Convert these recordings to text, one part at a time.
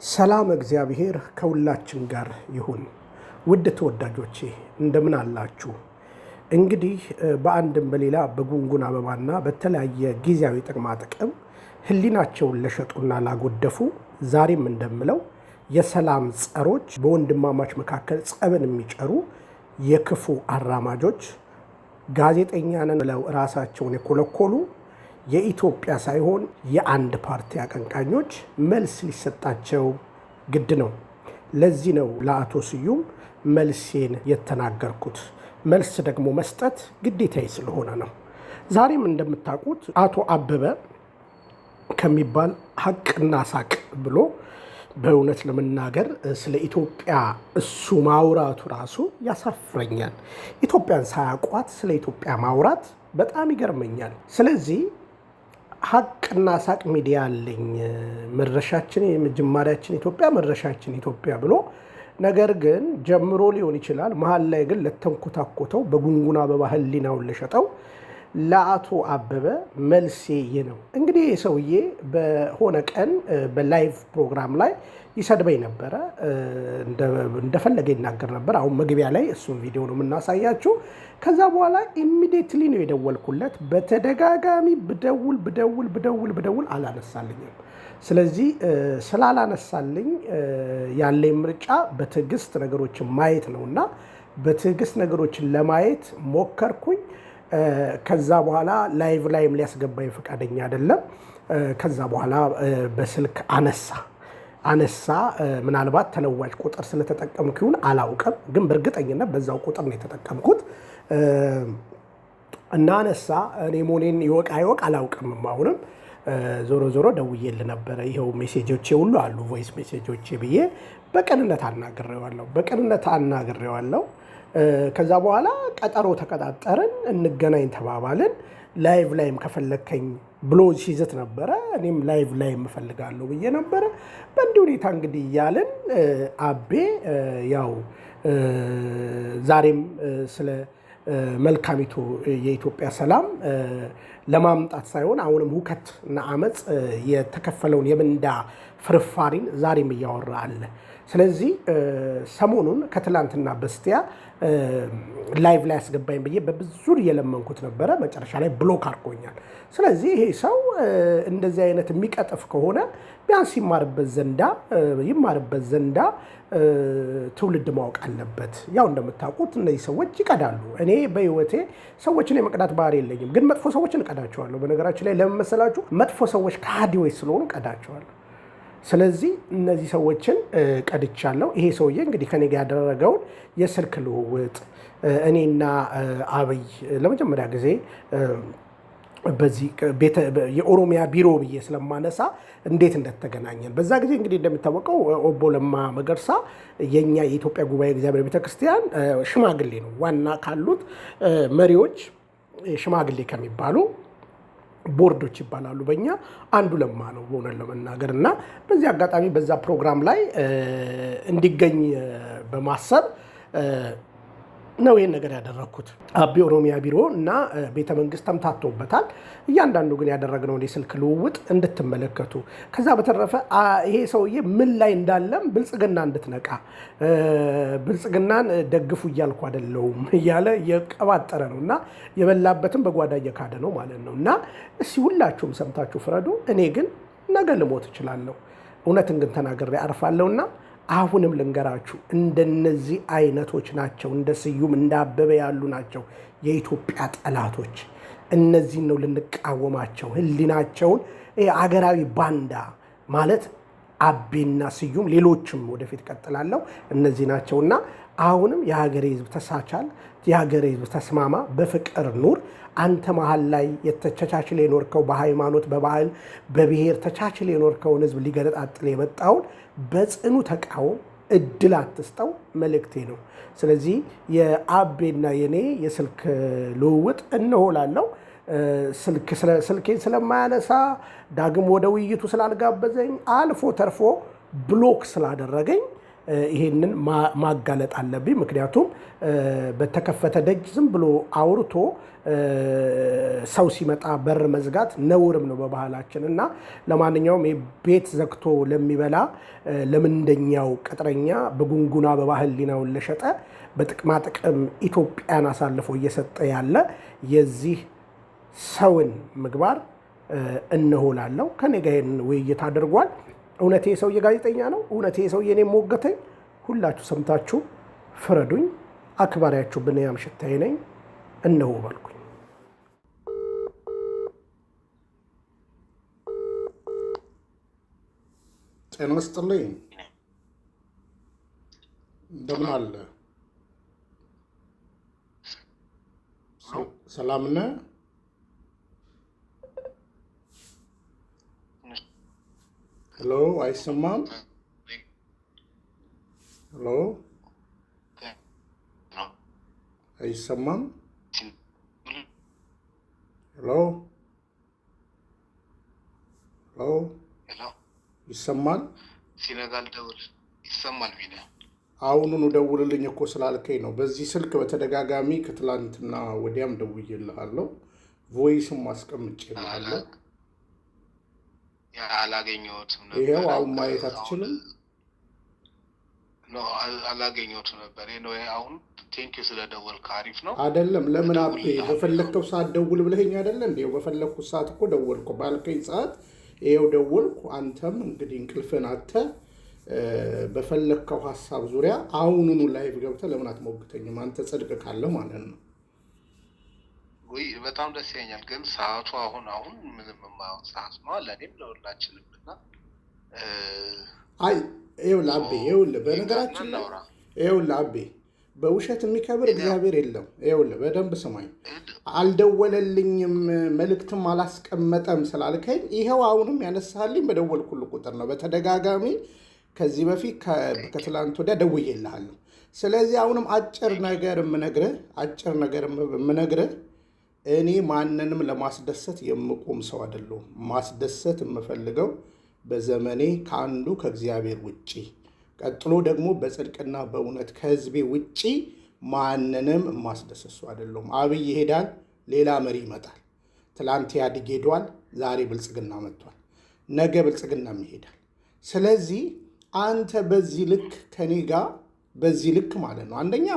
ሰላም እግዚአብሔር ከሁላችን ጋር ይሁን። ውድ ተወዳጆቼ እንደምን አላችሁ? እንግዲህ በአንድም በሌላ በጉንጉን አበባና በተለያየ ጊዜያዊ ጥቅማ ጥቅም ሕሊናቸውን ለሸጡና ላጎደፉ ዛሬም እንደምለው የሰላም ጸሮች፣ በወንድማማች መካከል ጸብን የሚጨሩ የክፉ አራማጆች፣ ጋዜጠኛ ነን ብለው ራሳቸውን የኮለኮሉ የኢትዮጵያ ሳይሆን የአንድ ፓርቲ አቀንቃኞች መልስ ሊሰጣቸው ግድ ነው። ለዚህ ነው ለአቶ ስዩም መልሴን የተናገርኩት። መልስ ደግሞ መስጠት ግዴታዬ ስለሆነ ነው። ዛሬም እንደምታውቁት አቶ አበበ ከሚባል ሀቅና ሳቅ ብሎ በእውነት ለመናገር ስለ ኢትዮጵያ እሱ ማውራቱ ራሱ ያሳፍረኛል። ኢትዮጵያን ሳያውቋት ስለ ኢትዮጵያ ማውራት በጣም ይገርመኛል። ስለዚህ ሀቅና ሳቅ ሚዲያ አለኝ፣ መድረሻችን የመጀመሪያችን ኢትዮጵያ መድረሻችን ኢትዮጵያ ብሎ ነገር ግን ጀምሮ ሊሆን ይችላል። መሀል ላይ ግን ለተንኮታኮተው በጉንጉን አበባ ሕሊናውን ለሸጠው ለአቶ አበበ መልሴ ይህ ነው። እንግዲህ ሰውዬ በሆነ ቀን በላይቭ ፕሮግራም ላይ ይሰድበኝ ነበረ፣ እንደፈለገ ይናገር ነበር። አሁን መግቢያ ላይ እሱን ቪዲዮ ነው የምናሳያችሁ። ከዛ በኋላ ኢሚዲየትሊ ነው የደወልኩለት። በተደጋጋሚ ብደውል አላነሳልኝም። ስለዚህ ስላላነሳልኝ ያለኝ ምርጫ በትዕግስት ነገሮችን ማየት ነው እና በትዕግስት ነገሮችን ለማየት ሞከርኩኝ። ከዛ በኋላ ላይቭ ላይም ሊያስገባኝ ፈቃደኛ አይደለም። ከዛ በኋላ በስልክ አነሳ። ምናልባት ተለዋጭ ቁጥር ስለተጠቀምኩ ይሁን አላውቅም፣ ግን በእርግጠኝነት በዛው ቁጥር ነው የተጠቀምኩት እና አነሳ። እኔ ሞኔን ይወቅ አይወቅ አላውቅም። አሁንም ዞሮ ደውዬልህ ነበረ፣ ይኸው ሜሴጆቼ ሁሉ አሉ፣ ቮይስ ሜሴጆቼ ብዬ በቅንነት አናግሬዋለሁ። ከዛ በኋላ ቀጠሮ ተቀጣጠርን፣ እንገናኝ ተባባልን። ላይቭ ላይም ከፈለከኝ ብሎ ሲዝት ነበረ። እኔም ላይቭ ላይም እፈልጋለሁ ብዬ ነበረ። በእንዲህ ሁኔታ እንግዲህ እያልን አቤ ያው ዛሬም ስለ መልካሚቱ የኢትዮጵያ ሰላም ለማምጣት ሳይሆን አሁንም ሁከት እና አመፅ የተከፈለውን የምንዳ ፍርፋሪን ዛሬም እያወራ አለ። ስለዚህ ሰሞኑን ከትላንትና በስቲያ ላይቭ ላይ ያስገባኝ ብዬ በብዙ እየለመንኩት ነበረ። መጨረሻ ላይ ብሎክ አድርጎኛል። ስለዚህ ይሄ ሰው እንደዚህ አይነት የሚቀጥፍ ከሆነ ቢያንስ ይማርበት ዘንዳ ትውልድ ማወቅ አለበት። ያው እንደምታውቁት እነዚህ ሰዎች ይቀዳሉ። እኔ በህይወቴ ሰዎችን የመቅዳት ባህሪ የለኝም፣ ግን መጥፎ ሰዎችን እቀዳቸዋለሁ። በነገራችን ላይ ለምን መሰላችሁ? መጥፎ ሰዎች ከሃዲዎች ስለሆኑ እቀዳቸዋለሁ። ስለዚህ እነዚህ ሰዎችን ቀድቻለሁ። ይሄ ሰውዬ እንግዲህ ከኔ ጋር ያደረገውን የስልክ ልውውጥ እኔና አብይ ለመጀመሪያ ጊዜ በዚህ የኦሮሚያ ቢሮ ብዬ ስለማነሳ እንዴት እንደተገናኘን በዛ ጊዜ እንግዲህ እንደሚታወቀው ኦቦ ለማ መገርሳ የኛ የኢትዮጵያ ጉባኤ እግዚአብሔር ቤተክርስቲያን ሽማግሌ ነው። ዋና ካሉት መሪዎች ሽማግሌ ከሚባሉ ቦርዶች ይባላሉ በእኛ አንዱ ለማ ነው በሆነን ለመናገር እና በዚህ አጋጣሚ በዛ ፕሮግራም ላይ እንዲገኝ በማሰብ ነው ይህን ነገር ያደረግኩት። አቤ ኦሮሚያ ቢሮ እና ቤተ መንግስት ተምታቶበታል። እያንዳንዱ ግን ያደረግነውን የስልክ ልውውጥ እንድትመለከቱ። ከዛ በተረፈ ይሄ ሰውዬ ምን ላይ እንዳለም ብልጽግና እንድትነቃ፣ ብልጽግናን ደግፉ እያልኩ አይደለሁም እያለ እየቀባጠረ ነው እና የበላበትም በጓዳ እየካደ ነው ማለት ነው። እና እስኪ ሁላችሁም ሰምታችሁ ፍረዱ። እኔ ግን ነገ ልሞት እችላለሁ፣ እውነትን ግን ተናግሬ አርፋለሁና አሁንም ልንገራችሁ፣ እንደነዚህ አይነቶች ናቸው፣ እንደ ስዩም እንደ አበበ ያሉ ናቸው የኢትዮጵያ ጠላቶች። እነዚህን ነው ልንቃወማቸው። ሕሊናቸውን አገራዊ ባንዳ ማለት አቤና ስዩም፣ ሌሎችም ወደፊት ቀጥላለሁ፣ እነዚህ ናቸውና አሁንም የሀገሬ ሕዝብ ተሳቻል፣ የሀገሬ ሕዝብ ተስማማ፣ በፍቅር ኑር። አንተ መሀል ላይ የተቻችል የኖርከው በሃይማኖት በባህል በብሔር ተቻችል የኖርከውን ሕዝብ ሊገነጣጥል የመጣውን በጽኑ ተቃውሞ፣ እድል አትስጠው መልእክቴ ነው። ስለዚህ የአቤና የኔ የስልክ ልውውጥ እንሆላለሁ። ስልኬን ስለማያነሳ ዳግም ወደ ውይይቱ ስላልጋበዘኝ አልፎ ተርፎ ብሎክ ስላደረገኝ ይሄንን ማጋለጥ አለብኝ። ምክንያቱም በተከፈተ ደጅ ዝም ብሎ አውርቶ ሰው ሲመጣ በር መዝጋት ነውርም ነው በባህላችን እና ለማንኛውም ቤት ዘግቶ ለሚበላ ለምንደኛው ቅጥረኛ በጉንጉና በባህል ሊናውን ለሸጠ በጥቅማ ጥቅም ኢትዮጵያን አሳልፎ እየሰጠ ያለ የዚህ ሰውን ምግባር እንሆላለው ከኔ ጋር ውይይት አድርጓል። እውነቴ ሰውዬ ጋዜጠኛ ነው። እውነቴ ሰውዬ እኔም ሞገተኝ። ሁላችሁ ሰምታችሁ ፍረዱኝ። አክባሪያችሁ ብንያም ሽታዬ ነኝ። እነሆ ባልኩኝ። ጤና ይስጥልኝ። እንደምን አለ? ሰላም ነህ? ሄሎ፣ አይሰማም? ሄሎ፣ አይሰማም? ሄሎ፣ ሄሎ፣ ይሰማል? ሲነጋል ደውል። ይሰማል? ቢና አሁኑኑ ደውልልኝ እኮ ስላልከኝ ነው። በዚህ ስልክ በተደጋጋሚ ከትላንትና ወዲያም ደውዬልሃለሁ፣ ቮይስም አስቀምጬልሃለሁ። አላገኘሁትም ነበር። ይሄው አሁን ማየት አትችልም? ነው አላገኘሁትም ነበር። ነው አሁን ቴንክ ዩ ስለደወልክ አሪፍ ነው። አይደለም ለምን አቤ በፈለከው ሰዓት ደውል ብለኸኝ አይደለ እንዴ? በፈለኩት ሰዓት እኮ ደወልኩ። ባልከኝ ሰዓት ይሄው ደወልኩ። አንተም እንግዲህ እንቅልፍን አጥተህ በፈለከው ሐሳብ ዙሪያ አሁኑኑ ላይቭ ገብተህ ለምን አትሞግተኝም? አንተ ጽድቅ ካለ ማለት ነው። ወይ በጣም ደስ ይለኛል። ግን ሰዓቱ አሁን ምንም የማይሆን ሰዓት ነው ለእኔም ለሁላችንም እና አይ ይኸውልህ አቤ በነገራችን ላይ ይኸውልህ አቤ በውሸት የሚከብር እግዚአብሔር የለም። ይኸውልህ በደንብ ስማኝ። አልደወለልኝም መልእክትም አላስቀመጠም ስላልከኝ ይኸው አሁንም ያነሳልኝ በደወልኩልህ ቁጥር ነው። በተደጋጋሚ ከዚህ በፊት ከትላንት ወዲያ ደውዬልሃለሁ። ስለዚህ አሁንም አጭር ነገር የምነግርህ እኔ ማንንም ለማስደሰት የምቆም ሰው አይደለሁም። ማስደሰት የምፈልገው በዘመኔ ከአንዱ ከእግዚአብሔር ውጪ ቀጥሎ ደግሞ በጽድቅና በእውነት ከህዝቤ ውጪ ማንንም ማስደሰት ሰው አይደለሁም። አብይ ይሄዳል፣ ሌላ መሪ ይመጣል። ትላንት ኢህአዴግ ሄዷል፣ ዛሬ ብልጽግና መጥቷል፣ ነገ ብልጽግናም ይሄዳል። ስለዚህ አንተ በዚህ ልክ ከኔ ጋር በዚህ ልክ ማለት ነው። አንደኛ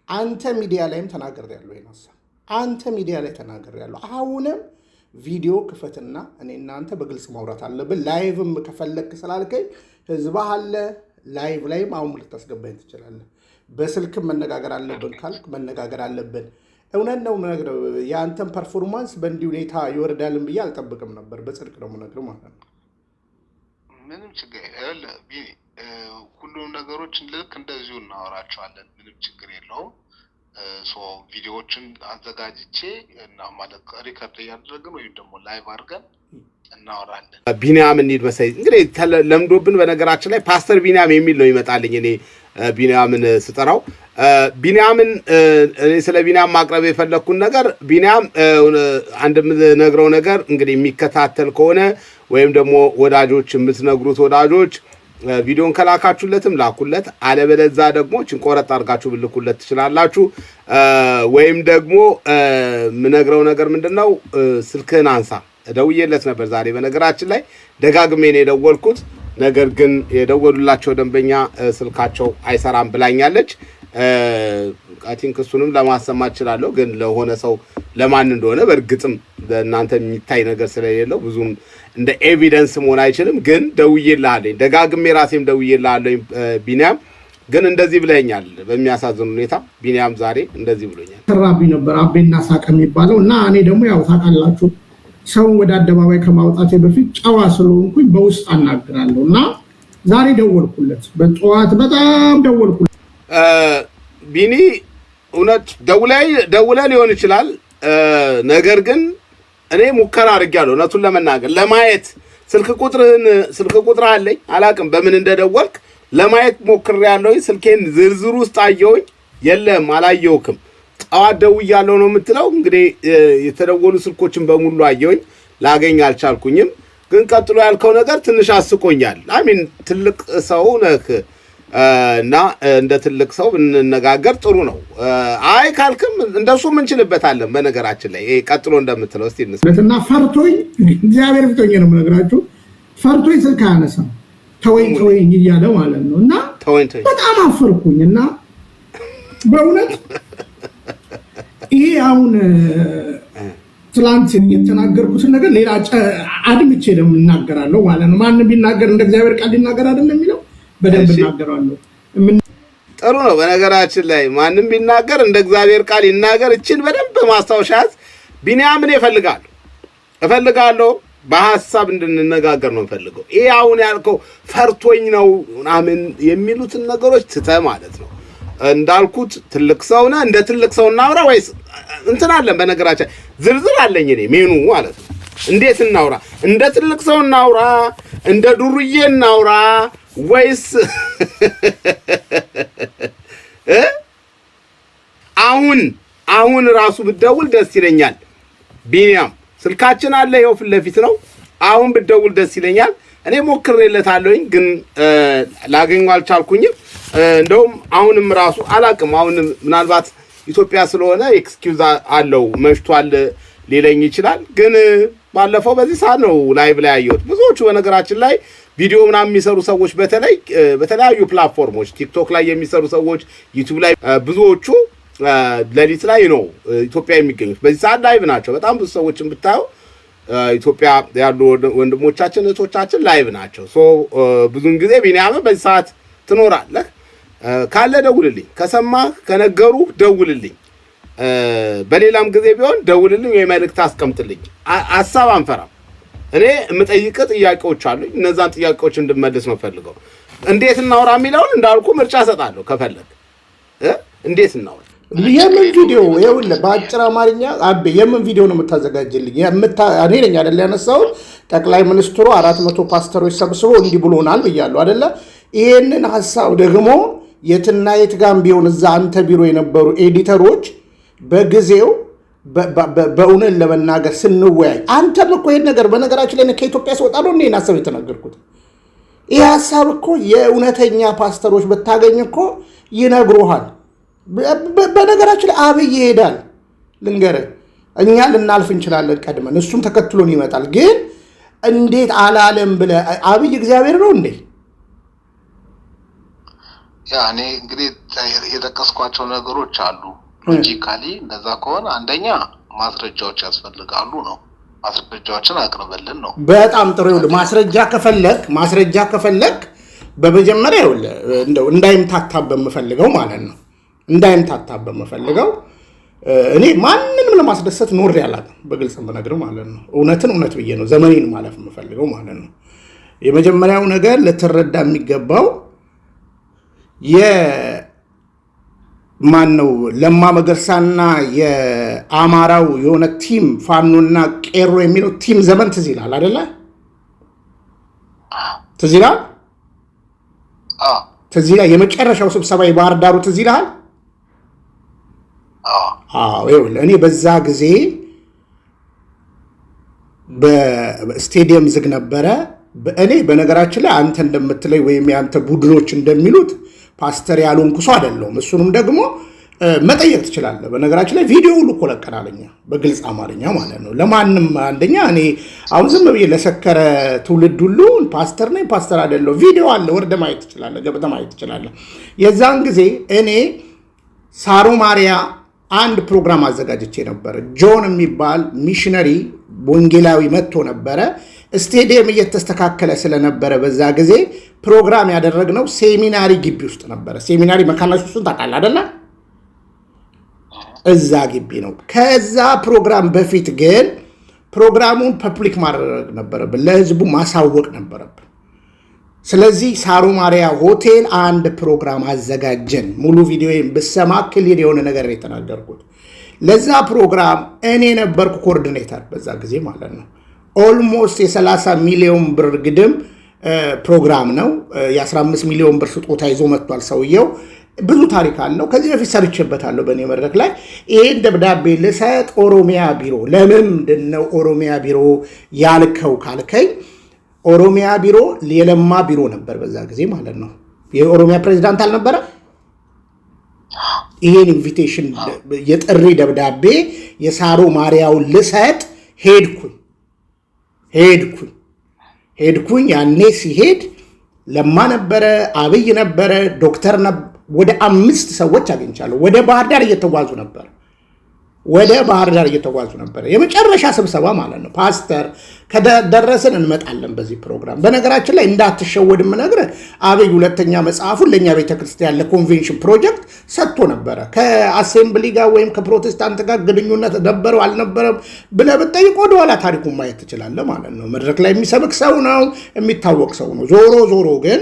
አንተ ሚዲያ ላይም ተናግሬያለሁ ይናሳ አንተ ሚዲያ ላይ ተናግሬያለሁ። አሁንም ቪዲዮ ክፈትና እኔ እናንተ በግልጽ ማውራት አለብን። ላይቭም ከፈለክ ስላልከኝ ህዝብህ አለ ላይቭ ላይም አሁን ልታስገባኝ ትችላለህ። በስልክም መነጋገር አለብን ካልክ መነጋገር አለብን። እውነት ነው የምነግርህ። የአንተን ፐርፎርማንስ በእንዲህ ሁኔታ ይወርዳልን ብዬ አልጠብቅም ነበር። በጽድቅ ነው የምነግርህ ማለት ነው። ምንም ችግር የለም። ሁሉም ነገሮችን ልክ እንደዚሁ እናወራቸዋለን። ምንም ችግር የለውም። ቪዲዮዎችን አዘጋጅቼ እና ማለት ሪከርድ እያደረግን ወይም ደግሞ ላይቭ አድርገን እናወራለን። ቢኒያም እንሂድ መሰለኝ እንግዲህ ለምዶብን። በነገራችን ላይ ፓስተር ቢኒያም የሚል ነው ይመጣልኝ እኔ ቢኒያምን ስጠራው። ቢኒያምን እኔ ስለ ቢኒያም ማቅረብ የፈለኩን ነገር ቢኒያም አንድ የምነግረው ነገር እንግዲህ የሚከታተል ከሆነ ወይም ደግሞ ወዳጆች የምትነግሩት ወዳጆች ቪዲዮን ከላካችሁለትም ላኩለት፣ አለበለዛ ደግሞ ጭንቆረጥ አድርጋችሁ ብልኩለት ትችላላችሁ። ወይም ደግሞ የምነግረው ነገር ምንድነው ስልክህን አንሳ። ደውዬለት ነበር ዛሬ በነገራችን ላይ ደጋግሜ ነው የደወልኩት። ነገር ግን የደወሉላቸው ደንበኛ ስልካቸው አይሰራም ብላኛለች። አይ ቲንክ እሱንም ለማሰማት እችላለሁ፣ ግን ለሆነ ሰው ለማን እንደሆነ በእርግጥም ለእናንተ የሚታይ ነገር ስለሌለው ብዙም እንደ ኤቪደንስ መሆን አይችልም። ግን ደውዬልሃለሁ፣ ደጋግሜ ራሴም ደውዬልሃለሁ። ቢኒያም ግን እንደዚህ ብለኛል። በሚያሳዝን ሁኔታ ቢኒያም ዛሬ እንደዚህ ብሎኛል። ተራቢ ነበር አቤና ሳቅ የሚባለው እና እኔ ደግሞ ያው ታውቃላችሁ ሰውን ወደ አደባባይ ከማውጣቴ በፊት ጨዋ ስለሆንኩኝ በውስጥ አናግራለሁ እና ዛሬ ደወልኩለት። በጠዋት በጣም ደወልኩለት። ቢኒ እውነት ደውለ ሊሆን ይችላል። ነገር ግን እኔ ሙከራ አድርጌያለሁ እውነቱን ለመናገር ለማየት ስልክ ቁጥር አለኝ። አላቅም በምን እንደደወልክ ለማየት ሞክሬያለሁ። ስልኬን ዝርዝር ውስጥ አየሁኝ፣ የለም አላየሁክም። ጠዋት ደውያለሁ ነው የምትለው። እንግዲህ የተደወሉ ስልኮችን በሙሉ አየሁኝ፣ ላገኝ አልቻልኩኝም። ግን ቀጥሎ ያልከው ነገር ትንሽ አስቆኛል። አሚን ትልቅ ሰው ነህ። እና እንደ ትልቅ ሰው ብንነጋገር ጥሩ ነው። አይ ካልክም እንደሱ እንችልበታለን። በነገራችን ላይ ይሄ ቀጥሎ እንደምትለው እስቲ እና ፈርቶኝ እግዚአብሔር ፍቶኝ ነው የምነግራችሁ። ፈርቶኝ ስልክ አያነሳም ተወኝ እያለ ማለት ነው። እና በጣም አፈርኩኝ እና በእውነት ይሄ አሁን ትላንት የተናገርኩትን ነገር ሌላ አድምቼ ደግሞ እናገራለሁ ማለት ነው። ማንም ቢናገር እንደ እግዚአብሔር ቃል ሊናገር አይደለም የሚለው በደንብ እናገራለሁ። ጥሩ ነው። በነገራችን ላይ ማንም ቢናገር እንደ እግዚአብሔር ቃል ይናገር። እቺን በደንብ ማስታወሻት ቢንያምን እፈልጋለሁ በሐሳብ እንድንነጋገር ነው ፈልገው። ይሄ አሁን ያልከው ፈርቶኝ ነው ምናምን የሚሉትን ነገሮች ትተህ ማለት ነው። እንዳልኩት ትልቅ ሰው ነህ፣ እንደ ትልቅ ሰው እናውራ ወይስ እንትን አለን? በነገራችን ዝርዝር አለኝ እኔ ሜኑ ማለት ነው። እንዴት እናውራ? እንደ ትልቅ ሰው እናውራ፣ እንደ ዱርዬ እናውራ ወይስ አሁን ራሱ ብትደውል ደስ ይለኛል። ቢንያም ስልካችን አለ፣ ይኸው ፊት ለፊት ነው። አሁን ብትደውል ደስ ይለኛል። እኔ ሞክሬለታለሁኝ ግን ላገኘው አልቻልኩኝም። እንደውም አሁንም ራሱ አላቅም። አሁን ምናልባት ኢትዮጵያ ስለሆነ ኤክስኪውዝ አለው መሽቷል ሊለኝ ይችላል። ግን ባለፈው በዚህ ሰዓት ነው ላይቭ ላይ ያየሁት። ብዙዎቹ በነገራችን ላይ ቪዲዮ ምናምን የሚሰሩ ሰዎች በተለያዩ ፕላትፎርሞች ቲክቶክ ላይ የሚሰሩ ሰዎች፣ ዩቲዩብ ላይ ብዙዎቹ ሌሊት ላይ ነው ኢትዮጵያ የሚገኙት። በዚህ ሰዓት ላይቭ ናቸው። በጣም ብዙ ሰዎችን ብታየው ኢትዮጵያ ያሉ ወንድሞቻችን እህቶቻችን ላይቭ ናቸው። ብዙውን ጊዜ ቢንያም በዚህ ሰዓት ትኖራለህ ካለ ደውልልኝ፣ ከሰማህ ከነገሩ ደውልልኝ። በሌላም ጊዜ ቢሆን ደውልልኝ ወይ መልእክት አስቀምጥልኝ። ሐሳብ አንፈራም። እኔ የምጠይቅህ ጥያቄዎች አሉኝ። እነዛን ጥያቄዎች እንድመልስ ነው ፈልገው። እንዴት እናውራ የሚለውን እንዳልኩ ምርጫ እሰጣለሁ። ከፈለግ እንዴት እናውራ? የምን ቪዲዮ ይኸውልህ፣ በአጭር አማርኛ አቤ የምን ቪዲዮ ነው የምታዘጋጅልኝ? እኔ ነኝ አይደል ያነሳሁት። ጠቅላይ ሚኒስትሩ 400 ፓስተሮች ሰብስበው እንዲህ ብሎናል ብያለሁ አይደለ? ይሄንን ሐሳብ ደግሞ የትና የት ጋም ቢሆን እዛ አንተ ቢሮ የነበሩ ኤዲተሮች በጊዜው በእውነት ለመናገር ስንወያይ አንተም እኮ ይሄን ነገር በነገራችን ላይ ከኢትዮጵያ ስወጣ ነው እኔን ሐሳብ የተናገርኩት። ይሄ ሐሳብ እኮ የእውነተኛ ፓስተሮች ብታገኝ እኮ ይነግሩሃል። በነገራችን ላይ አብይ ይሄዳል። ልንገርህ፣ እኛ ልናልፍ እንችላለን ቀድመን፣ እሱም ተከትሎን ይመጣል። ግን እንዴት አላለም ብለህ አብይ እግዚአብሔር ነው እንዴ? ያ እኔ እንግዲህ የጠቀስኳቸው ነገሮች አሉ። ሎጂካሊ እንደዛ ከሆነ አንደኛ ማስረጃዎች ያስፈልጋሉ ነው። ማስረጃዎችን አቅርበልን ነው። በጣም ጥሩ። ይኸውልህ ማስረጃ ከፈለክ በመጀመሪያ ይኸውልህ እንደው እንዳይምታታበት የምፈልገው ማለት ነው። እኔ ማንንም ለማስደሰት ኖሬ አላውቅም። በግልጽ የምነግርህ ማለት ነው። እውነትን እውነት ብዬ ነው ዘመኔን ማለፍ የምፈልገው ማለት ነው። የመጀመሪያው ነገር ልትረዳ የሚገባው የማነው ለማ መገርሳና የአማራው የሆነ ቲም ፋኖና ቄሮ የሚለው ቲም ዘመን ትዝ ይላል አይደለ? ትዝ ይላል። የመጨረሻው ስብሰባ የባህር ዳሩ ትዝ ይላል። ይኸውልህ እኔ በዛ ጊዜ በስቴዲየም ዝግ ነበረ። እኔ በነገራችን ላይ አንተ እንደምትለይ ወይም የአንተ ቡድኖች እንደሚሉት ፓስተር ያልሆንኩ ሰው አይደለሁም። እሱንም ደግሞ መጠየቅ ትችላለህ። በነገራችን ላይ ቪዲዮ ሁሉ እኮ ለቀናል እኛ በግልጽ አማርኛ ማለት ነው። ለማንም አንደኛ እኔ አሁን ዝም ብዬ ለሰከረ ትውልድ ሁሉ ፓስተር ነኝ ፓስተር አይደለሁም። ቪዲዮ አለ፣ ወርደህ ማየት ትችላለህ፣ ገብተህ ማየት ትችላለህ። የዛን ጊዜ እኔ ሳሮ ማሪያ አንድ ፕሮግራም አዘጋጅቼ ነበረ። ጆን የሚባል ሚሽነሪ ወንጌላዊ መጥቶ ነበረ። ስቴዲየም እየተስተካከለ ስለነበረ በዛ ጊዜ ፕሮግራም ያደረግነው ሴሚናሪ ግቢ ውስጥ ነበረ። ሴሚናሪ መካነ ኢየሱስን ታውቃለህ አይደለ? እዛ ግቢ ነው። ከዛ ፕሮግራም በፊት ግን ፕሮግራሙን ፐብሊክ ማድረግ ነበረብን፣ ለህዝቡ ማሳወቅ ነበረብን። ስለዚህ ሳሮ ማሪያ ሆቴል አንድ ፕሮግራም አዘጋጀን። ሙሉ ቪዲዮን ብሰማ ክሊር የሆነ ነገር ነው የተናገርኩት። ለዛ ፕሮግራም እኔ ነበርኩ ኮኦርዲኔተር በዛ ጊዜ ማለት ነው። ኦልሞስት የ30 ሚሊዮን ብር ግድም ፕሮግራም ነው። የ15 ሚሊዮን ብር ስጦታ ይዞ መጥቷል ሰውየው። ብዙ ታሪክ አለው። ከዚህ በፊት ሰርቼበታለሁ በእኔ መድረክ ላይ። ይሄን ደብዳቤ ልሰጥ ኦሮሚያ ቢሮ። ለምንድን ነው ኦሮሚያ ቢሮ ያልከው ካልከኝ፣ ኦሮሚያ ቢሮ የለማ ቢሮ ነበር በዛ ጊዜ ማለት ነው። የኦሮሚያ ፕሬዝዳንት አልነበረ? ይሄን ኢንቪቴሽን የጥሪ ደብዳቤ የሳሮ ማሪያውን ልሰጥ ሄድኩኝ። ያኔ ሲሄድ ለማ ነበረ፣ አብይ ነበረ፣ ዶክተር ወደ 5 ሰዎች አግኝቻለሁ። ወደ ባህር ዳር እየተጓዙ ነበር። የመጨረሻ ስብሰባ ማለት ነው። ፓስተር ከደረሰን እንመጣለን በዚህ ፕሮግራም። በነገራችን ላይ እንዳትሸወድም ነግረህ አብይ 2ኛ መጽሐፉን ለኛ ቤተክርስቲያን ለኮንቬንሽን ፕሮጀክት ሰጥቶ ነበረ። ከአሴምብሊ ጋር ወይም ከፕሮቴስታንት ጋር ግንኙነት ነበረው አልነበረም ብለህ ብትጠይቅ ወደኋላ ታሪኩን ማየት ትችላለህ ማለት ነው። መድረክ ላይ የሚሰብክ ሰው ነው፣ የሚታወቅ ሰው ነው። ዞሮ ግን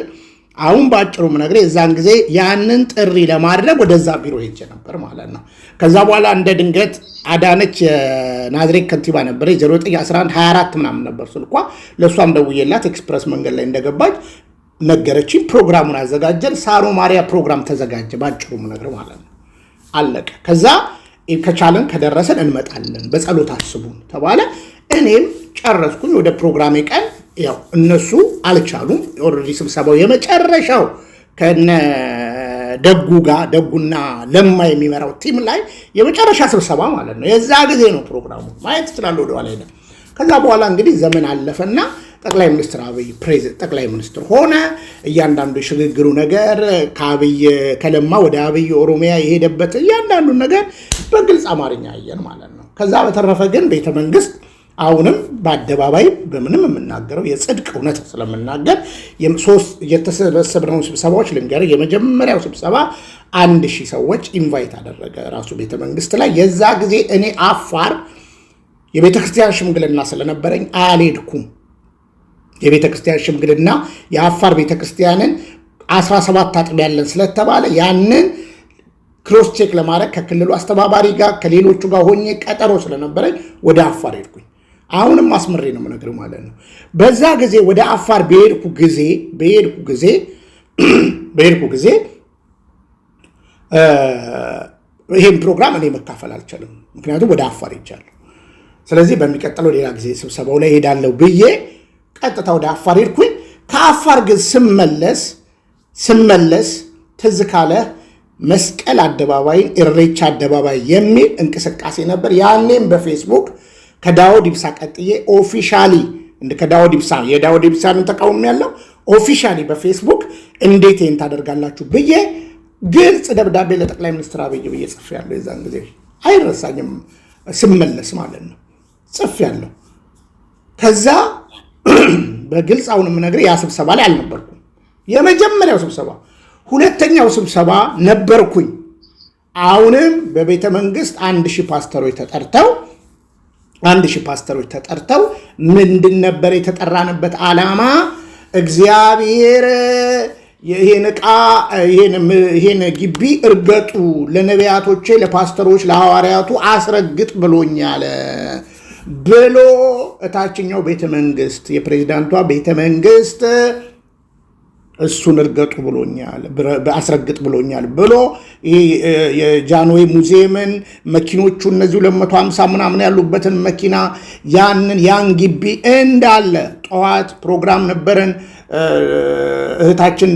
አሁን ባጭሩ ነገር የዛን ጊዜ ያንን ጥሪ ለማድረግ ወደዛ ቢሮ ሄጄ ነበር ማለት ነው። ከዛ በኋላ እንደ ድንገት አዳነች ናዝሬት ከንቲባ ነበር 091124 ምናምን ነበር ስልኳ። ለሷም ደውዬላት ኤክስፕረስ መንገድ ላይ እንደገባች ነገረችኝ። ፕሮግራሙን አዘጋጀን። ሳሮ ማሪያ ፕሮግራም ተዘጋጀ። ባጭሩ ነገር ማለት ነው። አለቀ። ከዛ ከቻለን ከደረሰን እንመጣለን፣ በጸሎት አስቡን ተባለ። እኔም ጨረስኩኝ። ወደ ፕሮግራሜ ቀን ያው እነሱ አልቻሉም። ኦልሬዲ ስብሰባው የመጨረሻው ከነ ደጉና ለማ የሚመራው ቲም ላይ የመጨረሻ ስብሰባ ማለት ነው። የዛ ጊዜ ነው ፕሮግራሙ ማየት ይችላል ወደ ኋላ ሄደ። ከዛ በኋላ እንግዲህ ዘመን አለፈና ጠቅላይ ሚኒስትር አብይ ጠቅላይ ሚኒስትር ሆነ። እያንዳንዱ የሽግግሩ ነገር ከለማ ወደ አብይ ኦሮሚያ የሄደበት እያንዳንዱ ነገር በግልጽ አማርኛ አየን ማለት ነው። ከዛ በተረፈ ግን ቤተመንግስት አሁንም በአደባባይ በምንም የምናገረው የጽድቅ እውነት ስለምናገር የተሰበሰብነው ስብሰባዎች ልንገር። የመጀመሪያው ስብሰባ 1000 ሰዎች ኢንቫይት አደረገ ራሱ ቤተመንግስት ላይ። የዛ ጊዜ እኔ አፋር የቤተክርስቲያን ሽምግልና ስለነበረኝ አልሄድኩም። የቤተክርስቲያን ሽምግልና የአፋር ቤተክርስቲያንን 17 አጥቢያ ያለን ስለተባለ ያንን ክሮስ ቼክ ለማድረግ ከክልሉ አስተባባሪ ጋር ከሌሎቹ ጋር ሆኜ ቀጠሮ ስለነበረኝ ወደ አፋር ሄድኩኝ። አሁንም አስመሬ ነው የምነግርህ ማለት ነው። በዛ ጊዜ ወደ አፋር በሄድኩ ጊዜ ይሄን ፕሮግራም እኔ መካፈል አልቻለም፣ ምክንያቱም ወደ አፋር ሄጃለሁ። ስለዚህ በሚቀጥለው ሌላ ጊዜ ስብሰባው ላይ ሄዳለሁ ብዬ ቀጥታ ወደ አፋር ሄድኩኝ። ከአፋር ግን ስመለስ ትዝ ካለ መስቀል አደባባይን ኢሬቻ አደባባይ የሚል እንቅስቃሴ ነበር። ያኔም በፌስቡክ ከዳውድ ኢብሳ ቀጥዬ ኦፊሻሊ ከዳውድ ኢብሳ የዳውድ ኢብሳን ተቃውሞ ያለው ኦፊሻሊ በፌስቡክ እንዴት ይሄን ታደርጋላችሁ ብዬ ግልጽ ደብዳቤ ለጠቅላይ ሚኒስትር አብይ ብዬ ጽፌያለሁ። የዛን ጊዜ አይረሳኝም፣ ስመለስ ማለት ነው ጽፌያለሁ። ከዛ በግልጽ አሁንም ነገር ያ ስብሰባ ላይ አልነበርኩም። የመጀመሪያው ስብሰባ ሁለተኛው ስብሰባ ነበርኩኝ። አሁንም በቤተ መንግስት 1000 ፓስተሮች ተጠርተው ምንድን ነበር የተጠራንበት ዓላማ? እግዚአብሔር ይሄን ግቢ እርገጡ፣ ለነቢያቶቼ፣ ለፓስተሮች፣ ለሐዋርያቱ አስረግጥ ብሎኛል ብሎ እታችኛው ቤተ መንግስት የፕሬዝዳንቷ ቤተ መንግስት እሱን እርገጡ ብሎኛል፣ አስረግጥ ብሎኛል ብሎ የጃንሆይ ሙዚየምን መኪኖቹ እነዚህ 250 ምናምን ያሉበትን መኪና ያን ግቢ እንዳለ ጠዋት ፕሮግራም ነበረን። እህታችን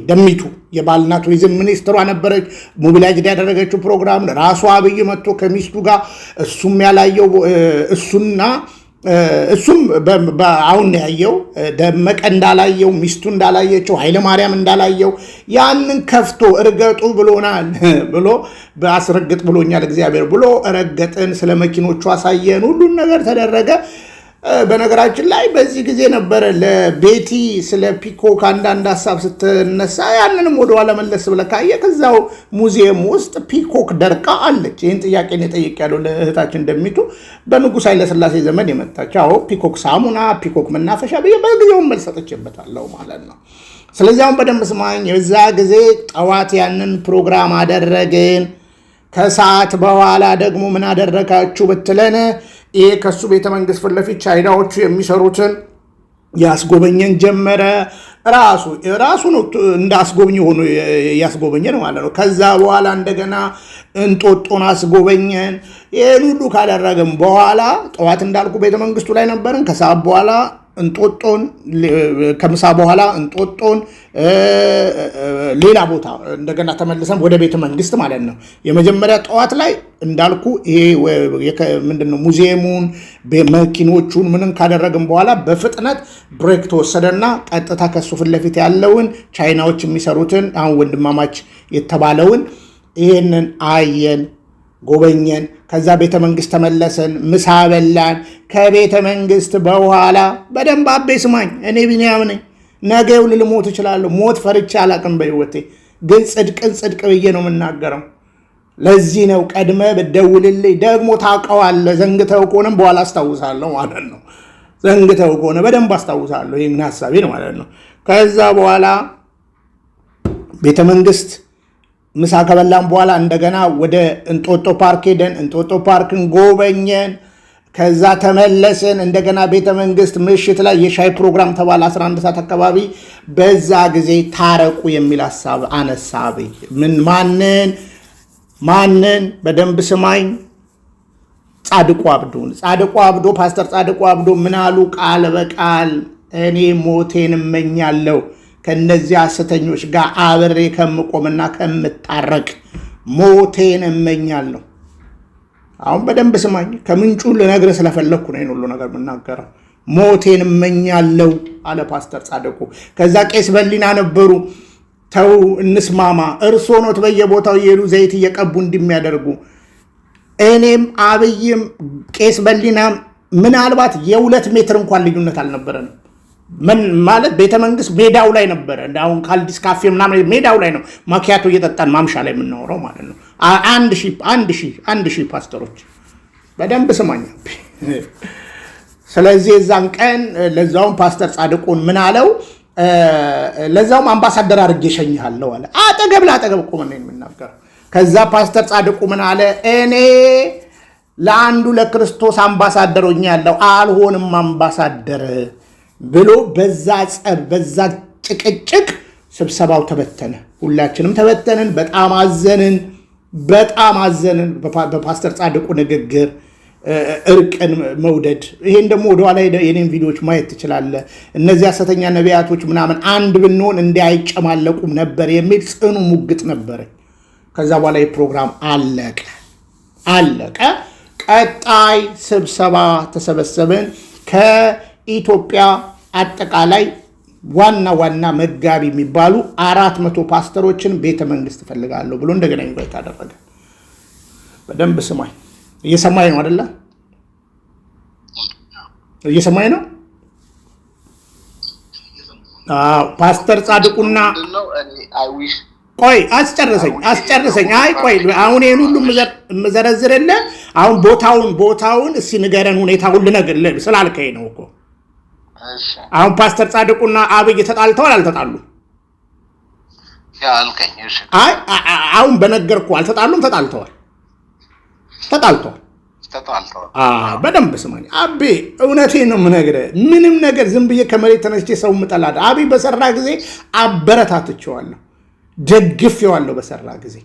ደሚቱ የባህልና ቱሪዝም ሚኒስትሯ ነበረች ሞቢላይዝ ያደረገችው ፕሮግራም። ራሱ አብይ መጥቶ ከሚስቱ ጋር እሱም ያላየው እሱም አሁን ያየው ደመቀ እንዳላየው ሚስቱ እንዳላየችው ኃይለ ማርያም እንዳላየው ያንን ከፍቶ እርገጡ ብሎናል ብሎ በአስረግጥ ብሎኛል እግዚአብሔር ብሎ ረገጥን። ስለ መኪኖቹ አሳየን። ሁሉን ነገር ተደረገ። በነገራችን ላይ በዚህ ጊዜ ነበረ ለቤቲ ስለ ፒኮክ አንዳንድ ሀሳብ ስትነሳ ያንንም ወደኋላ መለስ ብለህ ካየህ ከዛው ሙዚየም ውስጥ ፒኮክ ደርቃ አለች። ይህን ጥያቄ ጠይቅ ያለው ለእህታችን እንደሚቱ በንጉሥ ኃይለሥላሴ ዘመን የመጣች ፒኮክ ሳሙና፣ ፒኮክ መናፈሻ ብዬ በጊዜውን መልስ ሰጥቼበታለሁ ማለት ነው። ስለዚህ አሁን በደንብ ስማኝ። የዛ ጊዜ ጠዋት ያንን ፕሮግራም አደረግን። ከሰዓት በኋላ ደግሞ ምን አደረጋችሁ ብትለን ይሄ ከሱ ቤተ መንግስት ፊት ለፊት ቻይናዎቹ የሚሰሩትን ያስጎበኘን ጀመረ። ራሱ ነው እንዳስጎብኝ ሆኖ ያስጎበኘን ማለት ነው። ከዛ በኋላ እንደገና እንጦጦን አስጎበኘን። ይሄን ሁሉ ካደረግን በኋላ ጠዋት እንዳልኩ ቤተ መንግስቱ ላይ ነበርን። ከሰዓት በኋላ እንጦጦን ከምሳ በኋላ እንጦጦን ሌላ ቦታ እንደገና ተመልሰን ወደ ቤተ መንግስት ማለት ነው። የመጀመሪያ ጠዋት ላይ እንዳልኩ ይሄ ምንድነው ሙዚየሙን መኪኖቹን ምንም ካደረግን በኋላ በፍጥነት ብሬክ ተወሰደና ቀጥታ ከሱ ፊት ለፊት ያለውን ቻይናዎች የሚሰሩትን አሁን ወንድማማች የተባለውን ይሄንን አየን፣ ጎበኘን። ከዛ ቤተ መንግስት ተመለሰን፣ ምሳ በላን። ከቤተ መንግስት በኋላ በደንብ አቤ ስማኝ፣ እኔ ቢንያም ነኝ። ነገው ልሞት እችላለሁ። ሞት ፈርቼ አላቅም በህይወቴ። ግን ጽድቅን ጽድቅ ብዬ ነው የምናገረው። ለዚህ ነው ቀድመ ብደውልልኝ ደግሞ ታውቀዋለህ። ዘንግተው ከሆነም በኋላ አስታውሳለሁ ማለት ነው። ዘንግተው ከሆነ በደንብ አስታውሳለሁ። ይህን ሀሳቤ ነው ማለት ነው። ከዛ በኋላ ቤተ መንግስት ምሳ ከበላን በኋላ እንደገና ወደ እንጦጦ ፓርክ ሄደን እንጦጦ ፓርክን ጎበኘን። ከዛ ተመለስን። እንደገና ቤተ መንግስት ምሽት ላይ የሻይ ፕሮግራም ተባለ 11 ሰዓት አካባቢ። በዛ ጊዜ ታረቁ የሚል ሀሳብ አነሳብ። ማንን በደንብ ስማኝ፣ ጻድቁ አብዶ ፓስተር ጻድቁ አብዶ ምን አሉ? ቃል በቃል እኔ ሞቴን እመኛለሁ ከነዚህ ሐሰተኞች ጋር አብሬ ከምቆምና ከምታረቅ ሞቴን እመኛለሁ። አሁን በደንብ ስማኝ፣ ከምንጩ ልነግርህ ስለፈለግኩ ነው ሁሉ ነገር የምናገረው። ሞቴን እመኛለሁ አለ ፓስተር ጻድቁ። ከዛ ቄስ በሊና ነበሩ። ተው እንስማማ፣ እርሶ ኖት በየቦታው እየሄዱ ዘይት እየቀቡ እንደሚያደርጉ። እኔም አብይም ቄስ በሊናም ምናልባት የ2 ሜትር እንኳን ልዩነት አልነበረንም። ማለት ቤተ መንግስት ሜዳው ላይ ነበረ። አሁን ካልዲስ ካፌ ምናምን ሜዳው ላይ ነው ማኪያቶ እየጠጣን ማምሻ ላይ የምናወራው ማለት ነው። አንድ ሺህ ፓስተሮች በደንብ ስማኛ። ስለዚህ የዛን ቀን ለዛውም ፓስተር ጻድቁን ምን አለው? ለዛውም አምባሳደር አድርጌ እሸኝሃለሁ አለ። አጠገብ ለአጠገብ ቆመን ነው የምናገረው። ከዛ ፓስተር ጻድቁ ምን አለ? እኔ ለአንዱ ለክርስቶስ አምባሳደር ሆኛለሁ፣ አልሆንም አምባሳደር ብሎ በዛ ጸብ በዛ ጭቅጭቅ ስብሰባው ተበተነ። ሁላችንም ተበተንን። በጣም አዘንን በፓስተር ጻድቁ ንግግር እርቅን መውደድ። ይሄን ደግሞ ወደኋላ የኔን ቪዲዮዎች ማየት ትችላለህ። እነዚህ ሐሰተኛ ነቢያቶች ምናምን አንድ ብንሆን እንዳይጨማለቁም ነበር የሚል ጽኑ ሙግት ነበረ። ከዛ በኋላ የፕሮግራም አለቀ። ቀጣይ ስብሰባ ተሰበሰብን። ከኢትዮጵያ አጠቃላይ ዋና መጋቢ የሚባሉ 400 ፓስተሮችን ቤተ መንግስት እፈልጋለሁ ብሎ እንደገና ኢንቫይት አደረገ። በደንብ ስማኝ። እየሰማኝ ነው አይደለ? እየሰማኝ ነው? ፓስተር ጻድቁና ቆይ አስጨርሰኝ። አይ ቆይ አሁን ይሄን ሁሉ የምዘረዝርልህ አሁን ቦታውን እስኪ ንገረን፣ ሁኔታውን ልነግርህ ስላልከኝ ነው እኮ። አሁን ፓስተር ጻድቁና አብይ ተጣልተዋል አልተጣሉ? አይ አሁን በነገርኩህ አልተጣሉም? ተጣልተዋል። በደንብ ስማኝ አቤ፣ እውነቴን ነው የምነግርህ። ምንም ነገር ዝም ብዬ ከመሬት ተነስቼ ሰው ምጠላድ። አብይ በሰራ ጊዜ አበረታትቼዋለሁ፣ ደግፌዋለሁ በሰራ ጊዜ።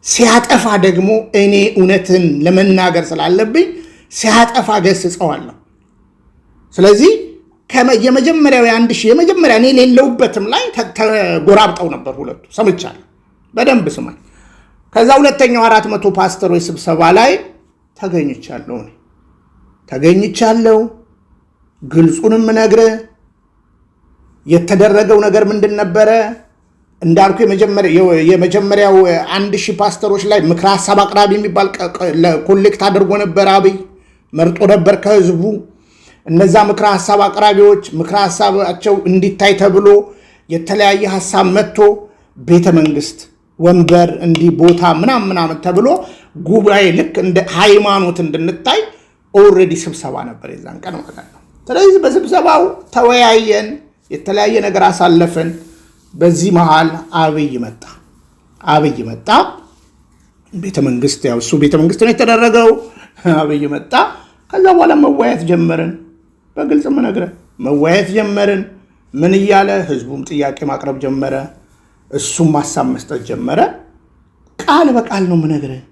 ሲያጠፋ ደግሞ እኔ እውነትን ለመናገር ስላለብኝ ሲያጠፋ ገስጸዋለሁ። ስለዚህ የመጀመሪያው የመጀመሪያ እኔ የሌለውበትም ላይ ተጎራብጠው ነበር ሁለቱ። ሰምቻለሁ፣ በደንብ ስማኝ። ከዛ ሁለተኛው 400 ፓስተሮች ስብሰባ ላይ ተገኝቻለሁ። ግልጹንም ነግረህ የተደረገው ነገር ምንድን ነበረ? እንዳልኩ የመጀመሪያው 1000 ፓስተሮች ላይ ምክረ ሀሳብ አቅራቢ የሚባል ኮሌክት አድርጎ ነበር። አብይ መርጦ ነበር ከህዝቡ። እነዛ ምክረ ሀሳብ አቅራቢዎች ምክረ ሀሳባቸው እንዲታይ ተብሎ የተለያየ ሀሳብ መጥቶ ቤተ መንግስት ወንበር እንዲህ ቦታ ምናምን ተብሎ ጉባኤ ልክ እንደ ሃይማኖት እንድንታይ ኦልሬዲ ስብሰባ ነበር የዛን ቀን ማለት ነው። ስለዚህ በስብሰባው ተወያየን፣ የተለያየ ነገር አሳለፈን። በዚህ መሃል አብይ መጣ። ቤተ መንግስት ያው እሱ ቤተ መንግስት ነው የተደረገው። አብይ መጣ። ከዛ በኋላ መወያየት ጀመርን። በግልጽ ምነግርህ መወያየት ጀመርን። ምን እያለ ህዝቡም ጥያቄ ማቅረብ ጀመረ፣ እሱም ሀሳብ መስጠት ጀመረ። ቃል በቃል ነው ምነግርህ።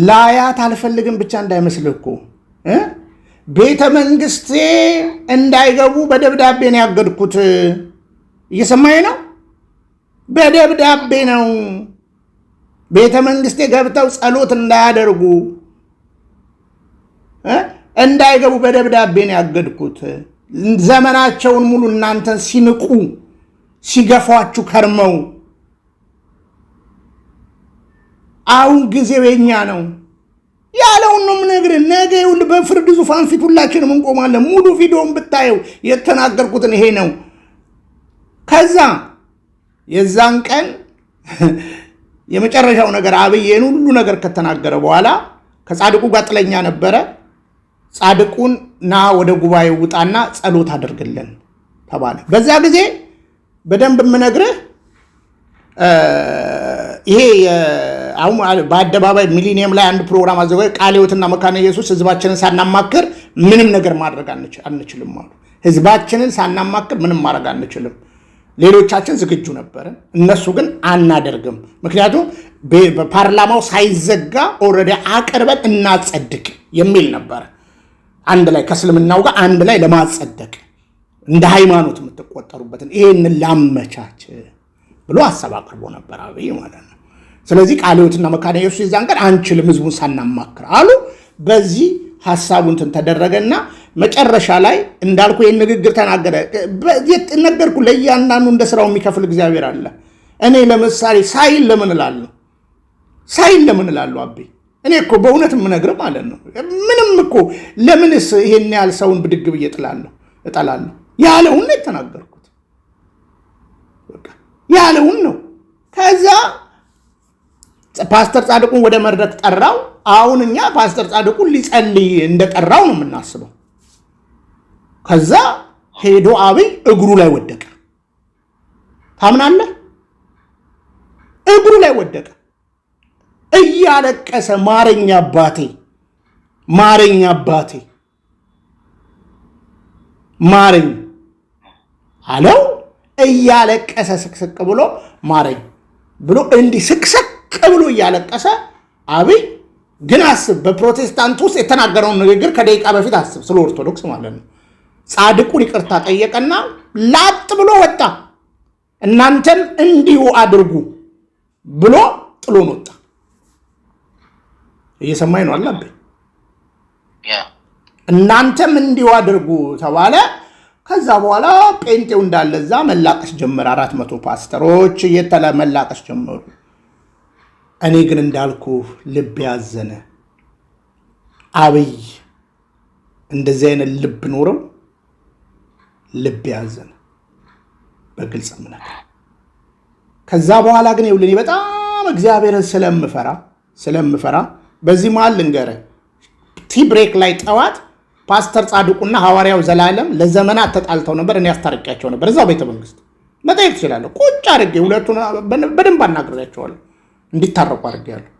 ላያት አልፈልግም ብቻ እንዳይመስልህ እኮ ቤተ መንግስቴ እንዳይገቡ በደብዳቤ ነው ያገድኩት። እየሰማኝ ነው? በደብዳቤ ነው ቤተ መንግስቴ ገብተው ጸሎት እንዳያደርጉ እንዳይገቡ በደብዳቤ ነው ያገድኩት። ዘመናቸውን ሙሉ እናንተን ሲንቁ ሲገፏችሁ ከርመው አሁን ጊዜው የኛ ነው ያለውን ነው የምነግርህ። ነገ ይኸውልህ በፍርድ ዙፋን ፊት ሁላችንም እንቆማለን። ሙሉ ቪዲዮን ብታየው የተናገርኩትን ይሄ ነው። ከዛ የዛን ቀን የመጨረሻው ነገር አብይን ሁሉ ነገር ከተናገረ በኋላ ከጻድቁ ጋር ጥለኛ ነበረ። ጻድቁን ና ወደ ጉባኤው ውጣና ጸሎት አድርግልን ተባለ። በዛ ጊዜ በደንብ የምነግርህ ይሄ አሁን በአደባባይ ሚሊኒየም ላይ አንድ ፕሮግራም አዘጋጅ ቃለ ሕይወትና መካነ ኢየሱስ ህዝባችንን ሳናማክር ምንም ነገር ማድረግ አንችልም አሉ። ህዝባችንን ሳናማክር ምንም ማድረግ አንችልም። ሌሎቻችን ዝግጁ ነበርን፣ እነሱ ግን አናደርግም። ምክንያቱም በፓርላማው ሳይዘጋ ኦልሬዲ አቅርበን እናጸድቅ የሚል ነበረ። አንድ ላይ ከእስልምናው ጋር አንድ ላይ ለማጸደቅ እንደ ሃይማኖት የምትቆጠሩበትን ይሄንን ላመቻች ብሎ ሀሳብ አቅርቦ ነበር አብይ ማለት ነው። ስለዚህ ቃለ ሕይወትና መካነ ኢየሱስ ይዛን ቀን አንችልም ህዝቡን ሳናማክር አሉ። በዚህ ሐሳቡን እንትን ተደረገና መጨረሻ ላይ እንዳልኩ ይሄን ንግግር ተናገረ። ነገርኩ ለእያንዳንዱ እንደ ስራው የሚከፍል እግዚአብሔር አለ። እኔ ለምሳሌ ሳይል ለምን እላለሁ አብይ እኔ እኮ በእውነት የምነግርህ ማለት ነው። ምንም እኮ ለምንስ ይሄን ያህል ሰውን ብድግ ብዬ እጠላለሁ? ያለውን ነው የተናገርኩት። ያለውን ነው። ከዛ ፓስተር ጻድቁን ወደ መድረክ ጠራው። አሁን እኛ ፓስተር ጻድቁን ሊጸልይ እንደጠራው ነው የምናስበው። ከዛ ሄዶ አብይ እግሩ ላይ ወደቀ። ታምናለህ? እግሩ ላይ ወደቀ እያለቀሰ ማረኝ አባቴ ማረኝ አለው። እያለቀሰ ስቅስቅ ብሎ ማረኝ ብሎ እንዲህ ስቅስቅ ብሎ እያለቀሰ አብይ ግን አስብ፣ በፕሮቴስታንት ውስጥ የተናገረውን ንግግር ከደቂቃ በፊት አስብ፣ ስለ ኦርቶዶክስ ማለት ነው። ጻድቁን ይቅርታ ጠየቀና ላጥ ብሎ ወጣ። እናንተም እንዲሁ አድርጉ ብሎ ጥሎን ወጣ። እየሰማኝ ነው አላብኝ? እናንተም እንዲሁ አድርጉ ተባለ። ከዛ በኋላ ጴንጤው እንዳለ እዛ መላቀስ ጀመረ። 400 ፓስተሮች መላቀስ ጀመሩ። እኔ ግን እንዳልኩ ልብ ያዘነ አብይ እንደዚህ አይነት ልብ ኖረው ልብ ያዘነ በግልጽ ምናምን። ከዛ በኋላ ግን ይውልኝ በጣም እግዚአብሔርን ስለምፈራ በዚህ መሃል ልንገርህ፣ ቲ ብሬክ ላይ ጠዋት ፓስተር ጻድቁና ሐዋርያው ዘላለም ለዘመናት ተጣልተው ነበር። እኔ አስታርቂያቸው ነበር እዛው ቤተ መንግስት። መጠየቅ ትችላለህ። ቁጭ አድርጌ ሁለቱን በደንብ አናግሬያቸዋለሁ፣ እንዲታረቁ አድርጌያለሁ።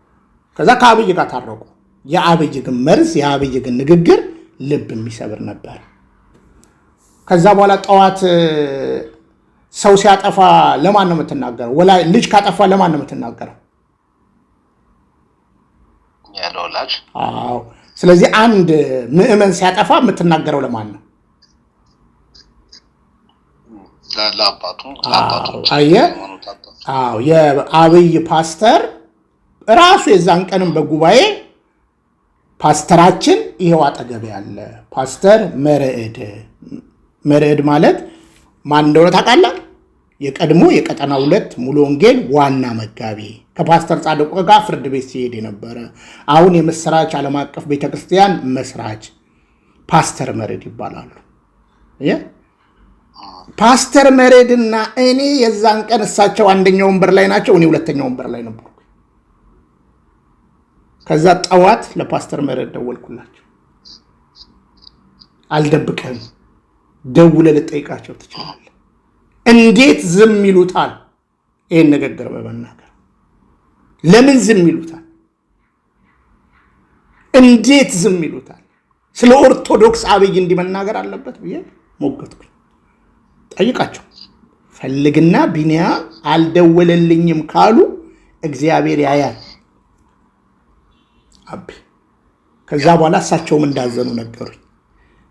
ከዛ ከአብይ ጋር ታረቁ። የአብይ ግን መርዝ፣ የአብይ ግን ንግግር ልብ የሚሰብር ነበር። ከዛ በኋላ ጠዋት ሰው ሲያጠፋ ለማን ነው የምትናገረው? ልጅ ካጠፋ ለማን ነው የምትናገረው? ያለውላጅ። አዎ። ስለዚህ አንድ ምዕመን ሲያጠፋ የምትናገረው ለማን ነው? ለአባቱ። አየህ? አዎ። የአብይ ፓስተር ራሱ የዛን ቀንም በጉባኤ ፓስተራችን ይሄው አጠገብ ያለ ፓስተር መርዕድ ማለት ማን እንደሆነ ታውቃለህ? የቀድሞ የቀጠና 2 ሙሉ ወንጌል ዋና መጋቢ ከፓስተር ጻድቁ ጋር ፍርድ ቤት ሲሄድ የነበረ አሁን የምስራች ዓለም አቀፍ ቤተክርስቲያን መስራች ፓስተር መርዕድ ይባላሉ። ፓስተር መርዕድና እኔ የዛን ቀን እሳቸው አንደኛው ወንበር ላይ ናቸው፣ እኔ ሁለተኛው ወንበር ላይ ነበርኩ። ከዛ ጠዋት ለፓስተር መርዕድ ደወልኩላቸው። አልደብቀም፣ ደውለህ ልጠይቃቸው ትችላለህ። እንዴት ዝም ይሉታል? ይሄን ንግግር በመናገር ለምን ዝም ይሉታል? እንዴት ዝም ይሉታል? ስለ ኦርቶዶክስ አብይ እንዲመናገር አለበት ብዬ ሞገትኩኝ። ጠይቃቸው ፈልግና ቢኒያም አልደወለልኝም ካሉ እግዚአብሔር ያያል አብ። ከዛ በኋላ እሳቸውም እንዳዘኑ ነገሩኝ።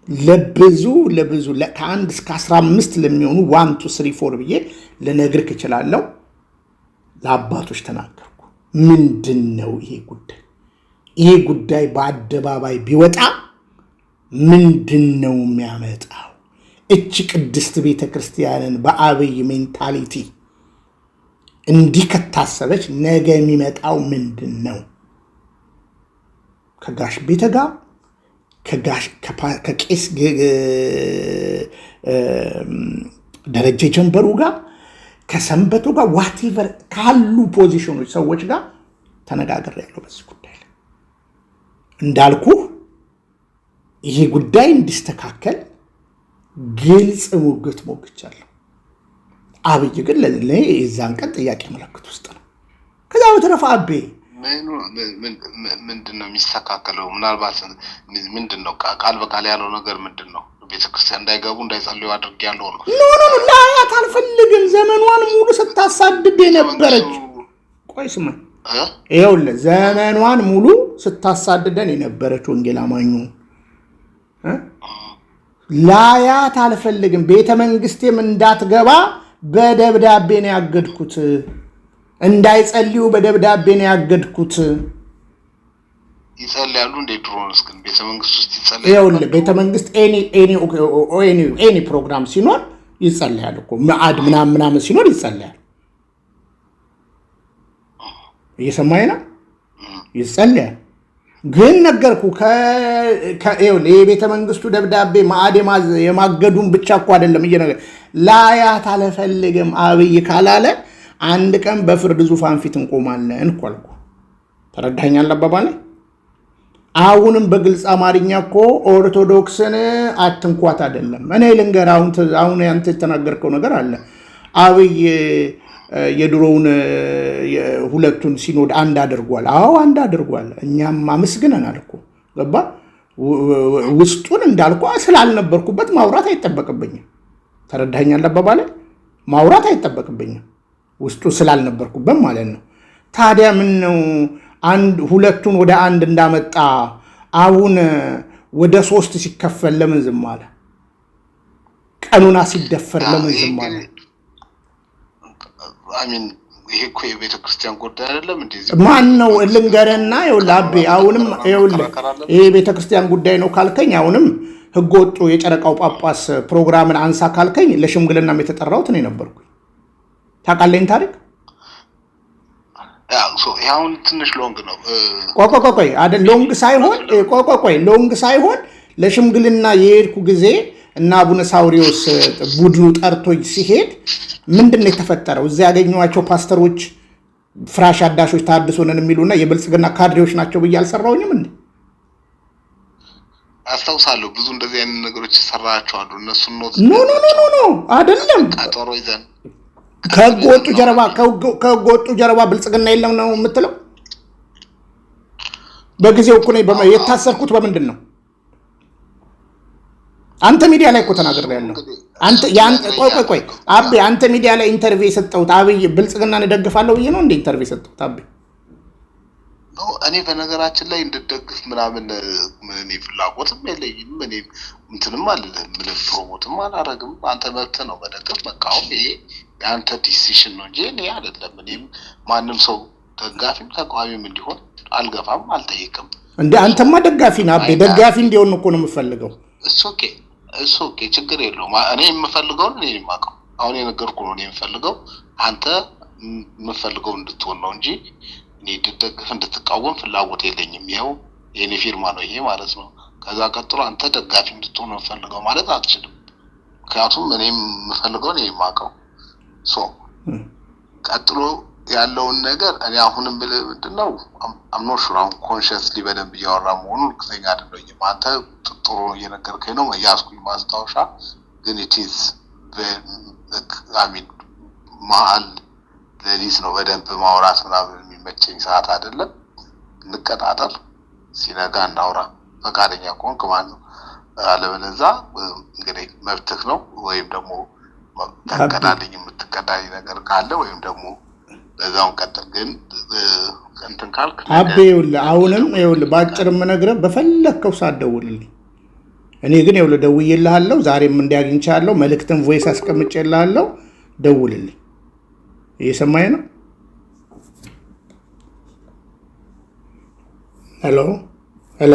ለብዙ ከ1 እስከ 15 ለሚሆኑ 1 2 3 4 ብዬ ልነግርህ እችላለሁ። ለአባቶች ተናገርኩ። ምንድነው ይሄ ጉዳይ በአደባባይ ቢወጣ ምንድነው የሚያመጣው? እቺ ቅድስት ቤተክርስቲያንን በአብይ ሜንታሊቲ እንዲህ ከታሰበች ነገ የሚመጣው ምንድነው? ከጋሽ ቤተ ጋር ከቄስ ደረጀ ጀንበሩ ጋር ከሰንበቱ ጋር ዋቴቨር ካሉ ፖዚሽኖች ሰዎች ጋር ተነጋግሬያለሁ በዚህ ጉዳይ ላይ። እንዳልኩ ይሄ ጉዳይ እንዲስተካከል ግልጽ ሙግት ሞግቻለሁ። አብይ ግን የዛን ቀን ጥያቄ ምልክት ውስጥ ነው። ከዛ በተረፈ አቤ ምንድነው የሚስተካከለው? ምናልባት ምንድነው ቃል በቃል ያለው ነገር ምንድነው? ቤተክርስቲያን እንዳይገቡ እንዳይጸልዩ አድርጌያለሁ ነው። ኖ ላያት አልፈልግም። ዘመኗን ሙሉ ስታሳድድ የነበረች ቆይ ስማ፣ ይኸውልህ ዘመኗን ሙሉ ስታሳድደን የነበረች ወንጌል አማኙ ላያት አልፈልግም። ቤተ መንግስቴም እንዳትገባ በደብዳቤ ነው ያገድኩት። እንዳይጸልዩ በደብዳቤ ነው ያገድኩት። ይጸልያሉ እንደ ድሮንስ ግን ቤተ መንግስት ውስጥ ይጸልያሉ። ይኸውልህ ቤተ መንግስት ኤኒ ፕሮግራም ሲኖር ይጸልያል እኮ ማዕድ ምናምን ሲኖር ይጸልያል። እየሰማኝ ነው? ይጸልያል። ግን ነገርኩ የቤተ መንግስቱ ደብዳቤ ማዕድ የማገዱን ብቻ እኮ አይደለም እየነገር ላያት አልፈልግም አብይ ካላለ አንድ ቀን በፍርድ ዙፋን ፊት እንቆማለን እኮ አልኩ። ተረዳኸኝ አባባሌ? አሁንም በግልጽ አማርኛ እኮ ኦርቶዶክስን አትንኳት አይደለም። እኔ ልንገር፣ አሁን ያንተ የተናገርከው ነገር አለ። አብይ የድሮውን ሁለቱን ሲኖድ አንድ አድርጓል። አዎ አንድ አድርጓል። እኛም አመስግነናል እኮ ገባ። ውስጡን እንዳልኩ ስላልነበርኩበት ማውራት አይጠበቅብኝም። ተረዳኸኝ አባባሌ? ማውራት አይጠበቅብኝም ውስጡ ስላልነበርኩበት ማለት ነው። ታዲያ ምን ነው ሁለቱን ወደ አንድ እንዳመጣ አሁን ወደ 3 ሲከፈል ለምን ዝም አለ? ቀኑና ሲደፈር ለምን ዝም አለ? ይሄ እኮ የቤተ ክርስቲያን ጉዳይ አይደለም እንዴ? ማን ነው ልንገርና ይኸውልህ አቤ፣ አሁንም ይኸውልህ ይሄ ቤተ ክርስቲያን ጉዳይ ነው ካልከኝ አሁንም ህገወጡ የጨረቃው ጳጳስ ፕሮግራምን አንሳ ካልከኝ ለሽምግልናም የተጠራሁት እኔ ነበርኩ። ታውቃለኝ ታሪክ ያውን ትንሽ ሎንግ ነው። ቆይ አይደል? ሎንግ ሳይሆን ለሽምግልና የሄድኩ ጊዜ እና አቡነ ሳውሪዮስ ቡድኑ ጠርቶኝ ሲሄድ ምንድነው የተፈጠረው? እዚያ ያገኘኋቸው ፓስተሮች ፍራሽ አዳሾች ታድሶነን የሚሉና የብልጽግና ካድሬዎች ናቸው ብዬ አልሰራሁኝም እንዴ? አስታውሳለሁ። ብዙ እንደዚህ አይነት ነገሮች ይሰራቸዋሉ። እነሱ ኖ አይደለም። ቀጠሮ ይዘን ከወጡ ጀርባ ብልጽግና የለም ነው የምትለው? በጊዜው እኮ ነው የታሰርኩት። በምንድን ነው? አንተ ሚዲያ ላይ እኮ ተናግሬያለሁ። ቆይ አቤ፣ አንተ ሚዲያ ላይ ኢንተርቪው የሰጠሁት አብይ ብልጽግናን እደግፋለሁ ብዬ ነው እንደ ኢንተርቪው የሰጠሁት አቤ? እኔ በነገራችን ላይ እንድደግፍ ምናምን እኔ ፍላጎትም የለኝም። እኔ እንትንም አልልህም፣ ፕሮሞትም አላረግም። አንተ መብት ነው መደገፍ መቃወም፣ ይሄ የአንተ ዲሲሽን ነው እንጂ እኔ አይደለም። እኔም ማንም ሰው ደጋፊም ተቃዋሚም እንዲሆን አልገፋም፣ አልጠይቅም። እንደ አንተማ ደጋፊ ነህ አቤ። ደጋፊ እንዲሆን እኮ ነው የምፈልገው። እሱ ኦኬ፣ ችግር የለውም። እኔ የምፈልገውን እኔ የማውቀው አሁን የነገርኩህ ነው። እኔ የምፈልገው አንተ የምፈልገው እንድትሆን ነው እንጂ እኔ እንድትደግፍ እንድትቃወም ፍላጎት የለኝም። ይኸው የኔ ፊርማ ነው ይሄ ማለት ነው። ከዛ ቀጥሎ አንተ ደጋፊ እንድትሆን ነው የምፈልገው ማለት አትችልም። ምክንያቱም እኔ የምፈልገው እኔ የማውቀው ቀጥሎ ያለውን ነገር እኔ አሁንም ብልህ ምንድነው አምኖ ሹር አሁን ኮንሽስሊ በደንብ እያወራ መሆኑን እርግጠኛ አይደለሁም። አንተ ጥሩ እየነገርከኝ ነው ያዝኩኝ ማስታወሻ። ግን ኢትዝ መሀል ሌሊት ነው በደንብ ማውራት ምናምን የሚመቸኝ ሰዓት አይደለም። እንቀጣጠር፣ ሲነጋ እናውራ። ፈቃደኛ ከሆንክ ማለት ነው። አለበለዚያ እንግዲህ መብትህ ነው። ወይም ደግሞ ተቀዳልኝ የምትቀዳኝ ነገር ካለ ወይም ደግሞ በዛውን ቀጥል። ግን እንትን ካልክ አቤ ይኸውልህ፣ አሁንም ይኸውልህ በአጭር የምነግርህ በፈለግከው ሰዓት ደውልልኝ። እኔ ግን ይኸውልህ ደውዬልሃለሁ፣ ዛሬም እንዲያግኝቻለሁ፣ መልእክትን ቮይስ አስቀምጬልሃለሁ፣ ደውልልኝ። እየሰማኸኝ ነው? ሄሎ